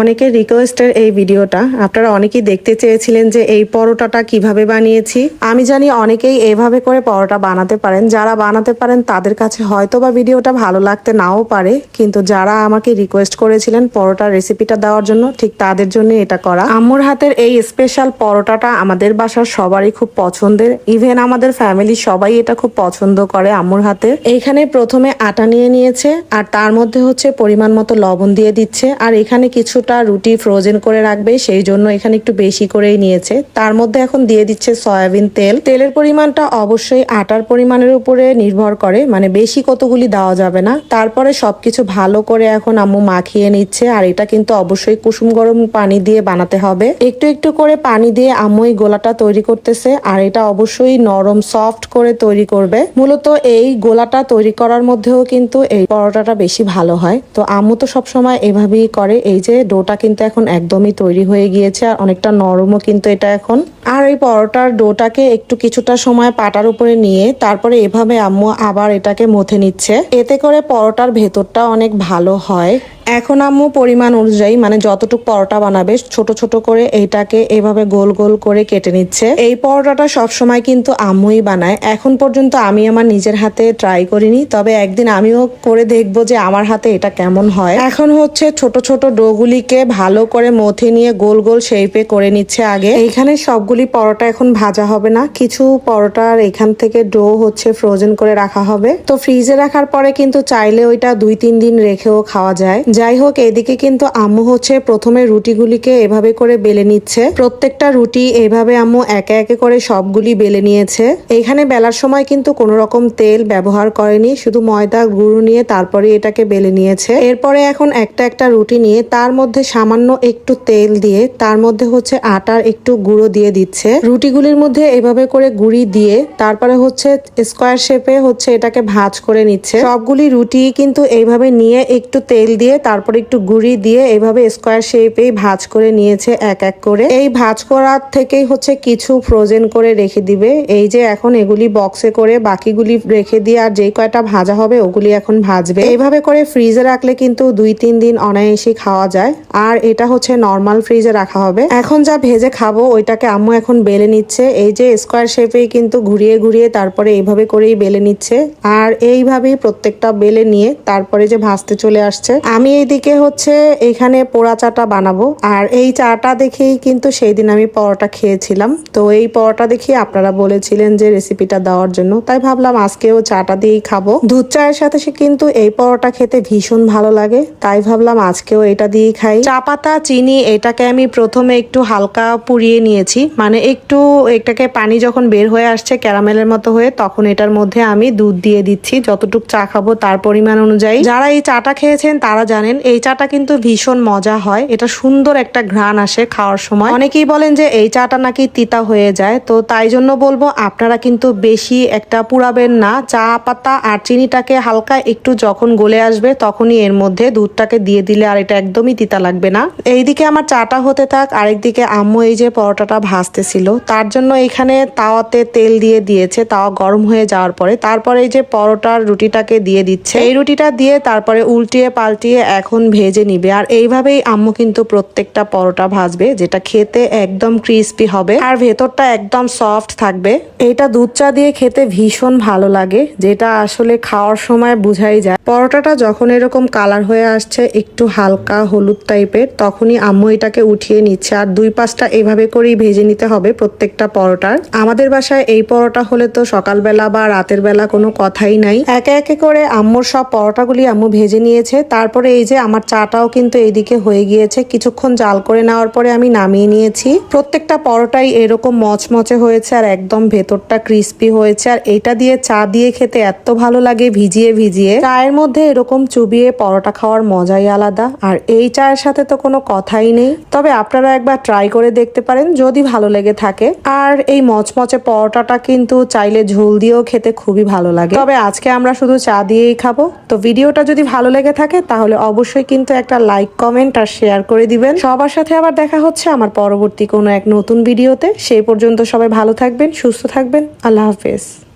অনেকের রিকোয়েস্টের এই ভিডিওটা। আপনারা অনেকেই দেখতে চেয়েছিলেন যে এই পরোটাটা কিভাবে বানিয়েছি। আমি জানি অনেকেই এইভাবে করে পরোটা বানাতে পারেন। যারা বানাতে পারেন তাদের কাছে হয়তো বা ভিডিওটা ভালো লাগতে নাও পারে, কিন্তু যারা আমাকে রিকোয়েস্ট করেছিলেন পরোটার রেসিপিটা দেওয়ার জন্য, ঠিক তাদের জন্য এটা করা। আম্মুর হাতের এই স্পেশাল পরোটাটা আমাদের বাসার সবারই খুব পছন্দের। ইভেন আমাদের ফ্যামিলি সবাই এটা খুব পছন্দ করে আম্মুর হাতে। এইখানে প্রথমে আটা নিয়ে নিয়েছে, আর তার মধ্যে হচ্ছে পরিমাণ মতো লবণ দিয়ে দিচ্ছে। আর এখানে কিছুটা রুটি ফ্রোজেন করে রাখবে, সেই জন্য এখানে একটু বেশি করেই নিয়েছে। তার মধ্যে এখন দিয়ে দিচ্ছে সয়াবিন তেল। তেলের পরিমাণটা অবশ্যই আটার পরিমাণের উপরে নির্ভর করে, মানে বেশি কতগুলি দেওয়া যাবে না। তারপরে সবকিছু ভালো করে এখন আম্মু মাখিয়ে নিচ্ছে। আর এটা কিন্তু অবশ্যই কুসুম গরম পানি দিয়ে বানাতে হবে। একটু একটু করে পানি দিয়ে আম্মু এই গোলাটা তৈরি করতেছে। আর এটা অবশ্যই নরম সফট করে তৈরি করবে। মূলত এই গোলাটা তৈরি করার মধ্যেও কিন্তু এই পরোটাটা বেশি ভালো হয়। তো আম্মু তো সবসময় এভাবেই করে। এই যে ডোটা কিন্তু এখন একদমই তৈরি হয়ে গিয়েছে, আর অনেকটা নরমও কিন্তু এটা এখন। আর এই পরোটার ডোটাকে একটু কিছুটা সময় পাটার উপরে নিয়ে তারপরে এভাবে আম্মু আবার এটাকে মথে নিচ্ছে। এতে করে পরোটার ভেতরটা অনেক ভালো হয়। এখন আম্মু পরিমাণ অনুযায়ী, মানে যতটুকু পরোটা বানাবে, ছোট ছোট করে এইটাকে এভাবে গোল গোল করে কেটে নিচ্ছে। এই পরোটাটা সবসময় কিন্তু আম্মুই বানায়। এখন পর্যন্ত আমি আমার নিজের হাতে ট্রাই করিনি, তবে একদিন আমিও করে দেখবো যে আমার হাতে এটা কেমন হয়। এখন হচ্ছে ছোট ছোট ডোগুলিকে ভালো করে মথে নিয়ে গোল গোল শেপে করে নিচ্ছে আগে। এইখানে সবগুলি পরোটা এখন ভাজা হবে না, কিছু পরোটার এখান থেকে ডো হচ্ছে ফ্রোজেন করে রাখা হবে। তো ফ্রিজে রাখার পরে কিন্তু চাইলে ওইটা 2-3 দিন রেখেও খাওয়া যায়। যাই হোক, এদিকে কিন্তু আম্মু হচ্ছে প্রথমে রুটিগুলিকে এভাবে করে বেলে নিচ্ছে। প্রত্যেকটা রুটি এভাবে আম্মু একে একে করে সবগুলি বেলে নিয়েছে। এখানে বেলার সময় কিন্তু কোনো রকম তেল ব্যবহার করেনি, শুধু ময়দা গুঁড়ো নিয়ে তারপরে এটাকে বেলে নিয়েছে। এরপরে এখন একটা একটা রুটি নিয়ে তার মধ্যে সামান্য একটু তেল দিয়ে তার মধ্যে হচ্ছে আটার একটু গুঁড়ো দিয়ে দিচ্ছে। রুটিগুলির মধ্যে এভাবে করে গুঁড়ি দিয়ে তারপরে হচ্ছে স্কোয়ার শেপে হচ্ছে এটাকে ভাঁজ করে নিচ্ছে। সবগুলি রুটি কিন্তু এইভাবে নিয়ে একটু তেল দিয়ে তারপরে একটু গুঁড়ি দিয়ে এইভাবে স্কোয়ার শেপেই ভাঁজ করে নিয়েছে এক এক করে। এই ভাঁজ করার থেকেই হচ্ছে কিছু ফ্রোজেন করে রেখে দিবে। এই যে এখন এগুলি বক্সে করে বাকিগুলি রেখে দিয়ে আর যেই কয়টা ভাজা হবে ওগুলি এখন ভাজবে। এইভাবে করে ফ্রিজে রাখলে কিন্তু 2-3 দিন অনায়াসে খাওয়া যায়। আর এটা হচ্ছে নর্মাল ফ্রিজে রাখা হবে। এখন যা ভেজে খাবো ওইটাকে আম্মু এখন বেলে নিচ্ছে। এই যে স্কোয়ার শেপেই কিন্তু ঘুরিয়ে ঘুরিয়ে তারপরে এইভাবে করেই বেলে নিচ্ছে। আর এইভাবেই প্রত্যেকটা বেলে নিয়ে তারপরে যে ভাজতে চলে আসছে। আমি এইদিকে হচ্ছে এখানে পোড়া চাটা বানাবো। আর এই চাটা দেখেই কিন্তু সেই দিন আমি পরোটা খেয়েছিলাম। তো এই পরোটা দেখে আপনারা বলেছিলেন যে রেসিপিটা দেওয়ার জন্য, তাই ভাবলাম আজকেও চাটা দিয়েই খাবো। দুধ চায়ের সাথে কিন্তু এই পরোটা খেতে ভীষণ ভালো লাগে, তাই ভাবলাম আজকেও এটা দিয়েই খাই। চা পাতা, চিনি, এটাকে আমি প্রথমে একটু হালকা পুড়িয়ে নিয়েছি, মানে একটু এটাকে পানি যখন বের হয়ে আসছে ক্যারামেলের মতো হয়ে, তখন এটার মধ্যে আমি দুধ দিয়ে দিচ্ছি যতটুকু চা খাবো তার পরিমাণ অনুযায়ী। যারা এই চাটা খেয়েছেন তারা জানেন এই চাটা কিন্তু ভীষণ মজা হয়। এটা সুন্দর একটা ঘ্রাণ আসে খাওয়ার সময়। অনেকেই বলেন যে এই চাটা নাকি তিতা হয়ে যায়, তো তাই জন্য বলবো আপনারা কিন্তু বেশি একটা পুরাবেন না। চা পাতা আর চিনিটাকে হালকা একটু যখন গলে আসবে তখনই এর মধ্যে দুধটাকে দিয়ে দিলে আর এটা একদমই তিতা লাগবে না। এইদিকে আমার চাটা হতে থাক, আরেকদিকে আম্মু এই যে পরোটাটা ভাজতেছিল তার জন্য এখানে তাওয়াতে তেল দিয়ে দিয়েছে। তাওয়া গরম হয়ে যাওয়ার পরে তারপরে এই যে পরোটার রুটিটাকে দিয়ে দিচ্ছে। এই রুটিটা দিয়ে তারপরে উল্টিয়ে পাল্টিয়ে এখন ভেজে নিবে। আর এইভাবেই আম্মু কিন্তু প্রত্যেকটা পরোটা ভাজবে, যেটা খেতে একদম ক্রিস্পি হবে আর ভেতরটা একদম সফট থাকবে। এটা দুধ চা দিয়ে খেতে ভীষণ ভালো লাগে, যেটা আসলে খাওয়ার সময় বুঝাই যায়। পরোটাটা যখন এরকম কালার হয়ে আসছে একটু হালকা হলুদ টাইপের, তখনই আম্মু এটাকে উঠিয়ে নিচ্ছে। আর 2-5টা এভাবে করেই ভেজে নিতে হবে প্রত্যেকটা পরোটার। আমাদের বাসায় এই পরোটা হলে তো সকালবেলা বা রাতের বেলা কোনো কথাই নাই। একে একে করে আম্মুর সব পরোটাগুলি আম্মু ভেজে নিয়েছে। তারপরে এই যে আমার চাটাও কিন্তু এইদিকে হয়ে গিয়েছে। কিছুক্ষণ জাল করে নেওয়ার পরে আমি নামিয়ে নিয়েছি। প্রত্যেকটা পরোটাই এরকম মচমচে হয়েছে আর একদম ভেতরটা ক্রিস্পি হয়েছে। আর এটা দিয়ে চা দিয়ে খেতে এত ভালো লাগে, ভিজিয়ে ভিজিয়ে চায়ের মধ্যে এরকম চুবিয়ে পরোটা খাওয়ার মজাই আলাদা। আর এই চায়ের সাথে তো কোনো কথাই নেই। তবে আপনারা একবার ট্রাই করে দেখতে পারেন যদি ভালো লেগে থাকে। আর এই মচমচে পরোটাটা কিন্তু চাইলে ঝোল দিয়েও খেতে খুবই ভালো লাগে। তবে আজকে আমরা শুধু চা দিয়েই খাবো। তো ভিডিওটা যদি ভালো লেগে থাকে তাহলে অবশ্যই কিন্তু একটা লাইক, কমেন্ট আর শেয়ার করে দিবেন। সবার সাথে আবার দেখা হচ্ছে আমার পরবর্তী কোনো এক নতুন ভিডিওতে। সেই পর্যন্ত সবাই ভালো থাকবেন, সুস্থ থাকবেন। আল্লাহ হাফেজ।